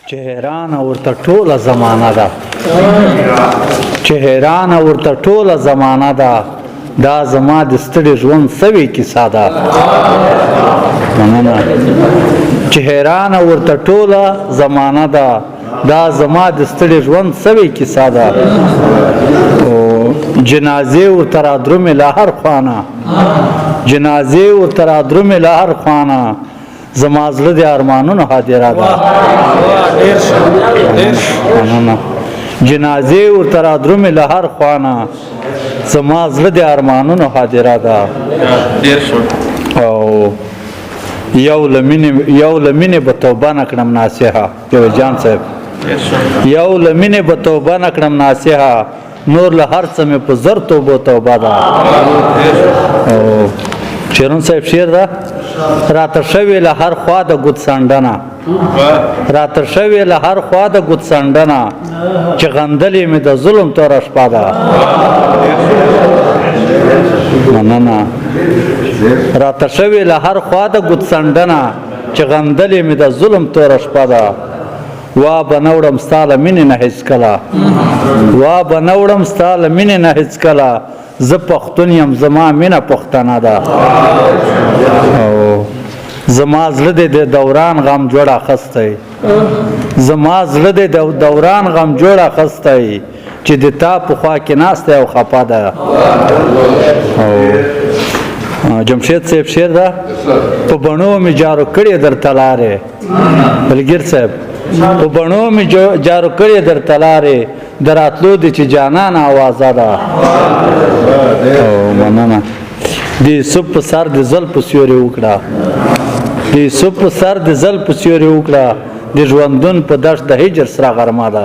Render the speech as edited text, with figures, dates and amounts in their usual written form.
چې حیران ورته ټوله زمانه ده چې حیران ورته ټوله زمانه ده دا زما د ستړي ژوند سوي کیسه ده مننه چې حیران ورته ټوله زمانه ده دا زما د ستړي ژوند سوي کیسه ده جنازې ورته رادرومې له هر خوانه جنازې ورته رادرومې له هر خوانه زما زړه د ارمانونو هدیره ده جنازې ورته رادرومې له هر خوانه زما زړه د ارمانونو هدیره ده او یو له مینې به توبه نه کړم ناصحه جان صاحب یو له مینې به توبه نه کړم ناصحه نور له هر څه مې په زر توبه ده شیرون صاحب شعر ده راته شوې له هر خوا د ګوت سنډنه راته شوې له هر خوا د ګوت سنډنه چې غندلې مې د ظلم توره شپه ده مننه راته شوې له هر خوا د ګوت سنډنه چې غندلې مې د ظلم توره شپه ده وا به نه وړم ستا له مینې نه هېڅ کله وا به نه وړم ستا له مینې نه هېڅ کله زه پښتون یم زما مینه پښتنه ده زما زړه د دوران غم جوړ اخستی زما زړه د دوران غم جوړ اخستی چې د تا په خوا کې ناسته او خفه ده جمشید صاحب شعر ده په بڼو مې جارو کړې درته لارې بلګیر صاحب په بڼو مې جارو کړې درته لارې د راتلو دي چې جانانه اوازه ده مننه د یوسف په سر د زلفو سیوري وکړه د یوسف په سر د زلفو سیوري وکړه د ژوندون په دشت د هجر سره غرمه ده